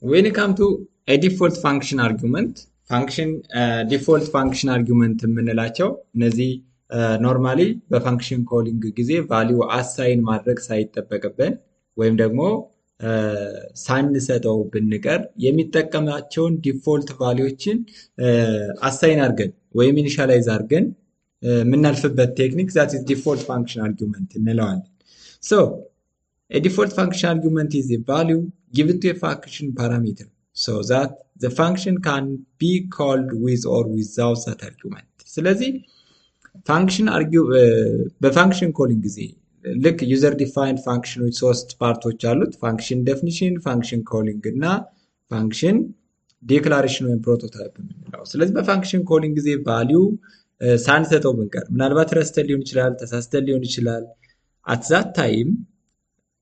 when it comes to a default function argument default function argument የምንላቸው እነዚህ ኖርማሊ በፋንክሽን ኮሊንግ ጊዜ ቫልዩ አሳይን ማድረግ ሳይጠበቅብን ወይም ደግሞ ሳንሰጠው ብንቀር የሚጠቀማቸውን ዲፎልት ቫልዩዎችን አሳይን አድርገን ወይም ኢኒሻላይዝ አድርገን የምናልፍበት ቴክኒክ that is default function argument እንለዋለን። So a default function argument is a value given to a function parameter so that the function can be called with or without that argument. ስለዚህ በፋንክሽን ኮሊንግ ጊዜ ልክ ዩዘር ዲፋይንድ ፋንክሽኖች ሶስት ፓርቶች አሉት። ፋንክሽን ዴፊኒሽን፣ ፋንክሽን ኮሊንግ እና ፋንክሽን ዲክላሬሽን ወይም ፕሮቶታይፕ የምንለው። ስለዚህ በፋንክሽን ኮሊንግ ጊዜ ቫልዩ ሳንሰጠው ብንቀር ምናልባት ረስተን ሊሆን ይችላል፣ ተሳስተን ሊሆን ይችላል። አት ዛት ታይም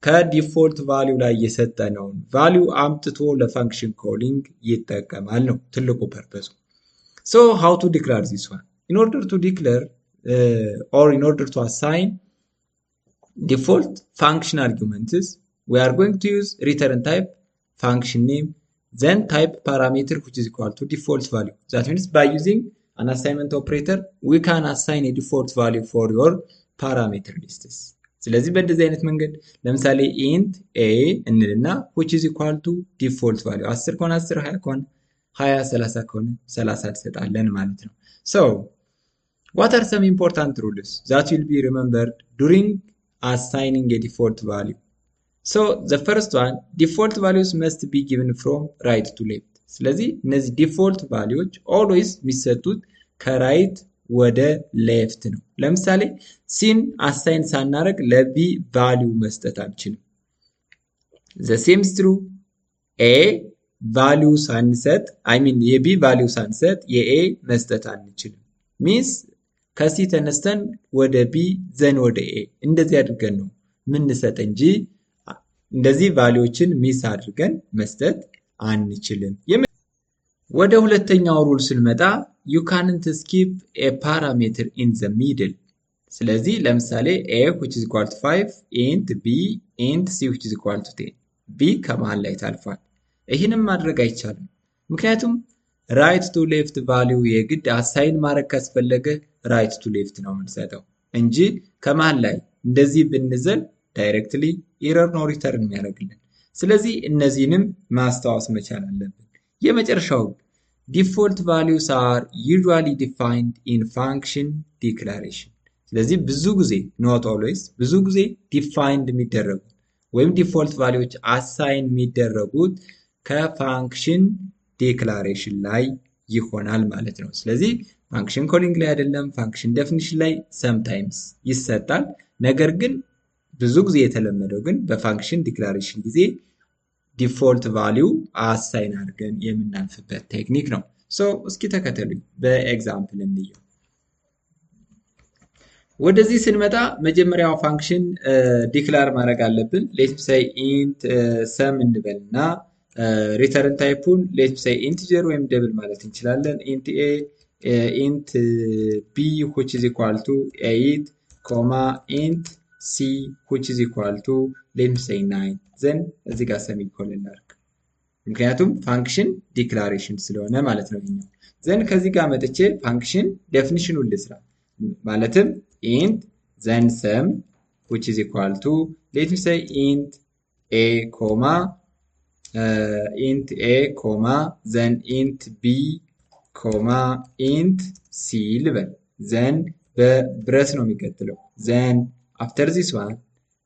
ከዲፎልት ቫልዩ ላይ የሰጠነውን ቫልዩ አምጥቶ ለፋንክሽን ኮሊንግ ይጠቀማል ነው ትልቁ ፐርፐሱ። So how to declare this one? In order to declare or in order to assign default function arguments, we are going to use return type, function name, then type parameter which is equal to default value. That means by using an assignment operator, we can assign a default value for your parameter lists. ስለዚህ በእንደዚህ አይነት መንገድ ለምሳሌ int a እንልና which is equal to default value 10 ከሆነ 10 20 ከሆነ 20 30 ከሆነ 30 እንሰጣለን ማለት ነው። So what are some important rules that will be remembered during assigning a default value? So the first one, default values must be given from right to left. ስለዚህ እነዚህ default values always የሚሰጡት ከራይት ወደ ሌፍት ነው። ለምሳሌ ሲን አሳይን ሳናረግ ለቢ ቫልዩ መስጠት አንችልም። the same is true a ቫልዩ ሳንሰጥ የቢ ቫልዩ ሳንሰጥ የኤ መስጠት አንችልም። ሚንስ ከሲ ተነስተን ወደ ቢ ዘን ወደ ኤ እንደዚህ አድርገን ነው ምንሰጥ እንጂ እንደዚህ ቫልዩዎችን ሚስ አድርገን መስጠት አንችልም። ወደ ሁለተኛው ሩል ስንመጣ you can't skip a parameter in the middle. ስለዚህ ለምሳሌ a which is equal to 5 int b int c which is equal to 10 b ከመሃል ላይ ታልፏል። ይህንም ማድረግ አይቻልም። ምክንያቱም ራይት ቱ ሌፍት ቫልዩ የግድ አሳይን ማድረግ ካስፈለገ ራይት ቱ ሌፍት ነው የምንሰጠው እንጂ ከመሃል ላይ እንደዚህ ብንዘል ዳይሬክትሊ ኤረር ነው ሪተርን የሚያደርግልን። ስለዚህ እነዚህንም ማስታወስ መቻል አለብን። የመጨረሻው default values are usually defined in function declaration. ስለዚህ ብዙ ጊዜ not always ብዙ ጊዜ defined የሚደረጉት ወይም default values assign የሚደረጉት ከፋንክሽን ዲክላሬሽን ላይ ይሆናል ማለት ነው። ስለዚህ ፋንክሽን ኮሊንግ ላይ አይደለም፣ ፋንክሽን ዴፊኒሽን ላይ sometimes ይሰጣል። ነገር ግን ብዙ ጊዜ የተለመደው ግን በፋንክሽን ዲክላሬሽን ጊዜ ዲፎልት ቫልዩ አሳይን አድርገን የምናልፍበት ቴክኒክ ነው። ሶ እስኪ ተከተሉኝ በኤግዛምፕል እንየው። ወደዚህ ስንመጣ መጀመሪያው ፋንክሽን ዲክላር ማድረግ አለብን። ሌትስ ሴይ ኢንት ሰም እንበልና ሪተርን ታይፑን ሌትስ ሴይ ኢንቲጀር ወይም ደብል ማለት እንችላለን። ኢንት ኤ ኢንት ቢ which is equal to 8 ኮማ ኢንት c which is equal to ሌትስ ሴይ 9 ዘን እዚህ ጋር ሰሚኮለን ላድርግ ምክንያቱም ፋንክሽን ዲክላሬሽን ስለሆነ ማለት ነው። ይሄኛው ዘን ከዚህ ጋር መጥቼ ፋንክሽን ዴፊኒሽኑን ልስራ ማለትም int then sum which is equal to let me say int a comma then int b comma int c ልበል then በብረት ነው የሚቀጥለው then after this one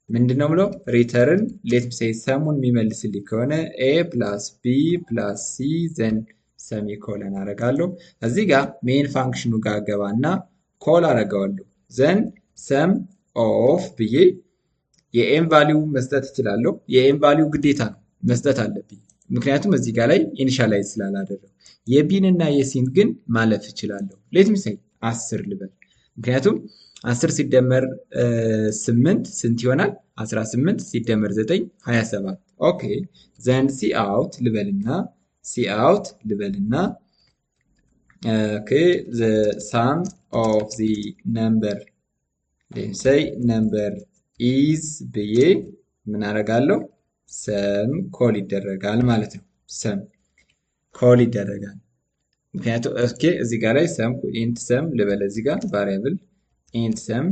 ምንድነው ብለው ሪተርን let me say ሰሙን የሚመልስልኝ ከሆነ a plus b plus c then semicolon አረጋለሁ። እዚህ ጋር ሜን ፋንክሽኑ ጋር ገባና ኮል አረጋለሁ then sum of ብዬ የኤም ቫልዩ መስጠት እችላለሁ። የኤም ቫልዩ ግዴታ ነው መስጠት አለብኝ ምክንያቱም እዚህ ጋር ላይ ኢኒሻላይዝ ስላላደረገው። የቢን እና የሲን ግን ማለፍ እችላለሁ። let me say 10 ልበል ምክንያቱም 10 ሲደመር 8 ስንት ይሆናል? 18 ሲደመር 9 27 ኦኬ then see out ልበልና okay the sum of the number let's say number is ብዬ ምን አደርጋለሁ? sum ኮል ይደረጋል ማለት ነው። ሰም ኮል ይደረጋል። ምክንያቱም ኦኬ እዚህ ጋር ላይ ሰም ኢንት ሰም ልበለ እዚህ ጋር ቫሪያብል ኢንት ሰም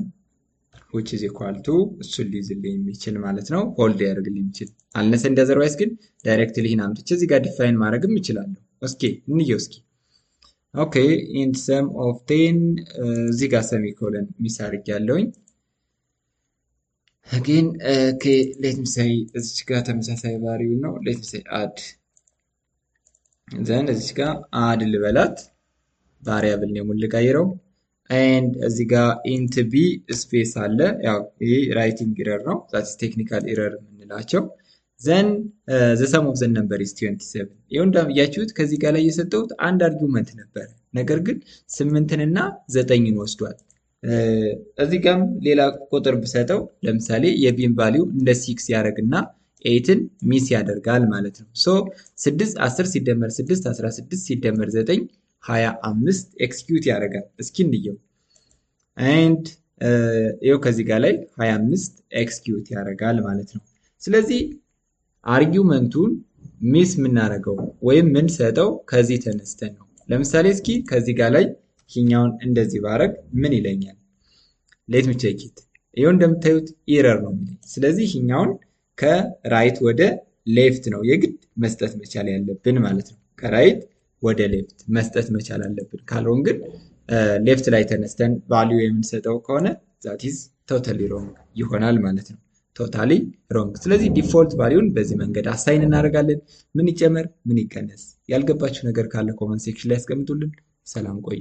which is equal to እሱን ሊይዝልኝ የሚችል ማለት ነው። ሆልድ ያደርግልኝ የሚችል አልነሰ እንደዘርዋይስ ግን ዳይሬክትሊ ይህን አምጥቼ እዚህ ጋር ዲፋይን ማድረግም እችላለሁ። እስኪ እንየው እስኪ ኦኬ ኢንት ሰም ኦፍ 10 እዚህ ጋር ሰሚኮለን ሚስ አድርጌያለሁኝ። again okay let me say እዚህ ጋር ተመሳሳይ ቫልዩ ነው let me say add then እዚህ ጋር add ልበላት ቫሪያብል ኔሙን ልቀይረው and እዚህ ጋር int b ስፔስ አለ ያው ይሄ ራይቲንግ ኤረር ነው that's technical error የምንላቸው then the sum of the number is 27 ይሄው እንዳያችሁት ከዚህ ጋር ላይ የሰጠሁት አንድ አርጊውመንት ነበር ነገር ግን 8 እና 9ን ወስዷል። እዚህ ጋርም ሌላ ቁጥር ብሰጠው ለምሳሌ የቢን ቫልዩ እንደ 6 ያደርግና 8ን ሚስ ያደርጋል ማለት ነው። ሶ 6 10 ሲደመር 6 16 ሲደመር 9 25 ኤክስኪዩት ያደርጋል። እስኪ እንየው and ይሄው ከዚህ ጋር ላይ 25 ኤክስኪዩት ያደርጋል ማለት ነው። ስለዚህ አርጊውመንቱን ሚስ የምናደርገው ወይም ምን ሰጠው ከዚህ ተነስተን ነው። ለምሳሌ እስኪ ከዚህ ጋር ላይ ይሄኛውን እንደዚህ ባረግ ምን ይለኛል? ሌት ሚ ቼክ ኢት። ይሄው እንደምታዩት ኤረር ነው የሚለኝ። ስለዚህ ይሄኛውን ከራይት ወደ ሌፍት ነው የግድ መስጠት መቻል ያለብን ማለት ነው። ከራይት ወደ ሌፍት መስጠት መቻል አለብን። ካልሆነ ግን ሌፍት ላይ ተነስተን ቫልዩ የምንሰጠው ከሆነ ዛት ኢዝ ቶታሊ ሮንግ ይሆናል ማለት ነው። ቶታሊ ሮንግ። ስለዚህ ዲፎልት ቫልዩን በዚህ መንገድ አሳይን እናደርጋለን። ምን ይጨመር ምን ይቀነስ? ያልገባችሁ ነገር ካለ ኮመንት ሴክሽን ላይ አስቀምጡልን። ሰላም ቆዩ።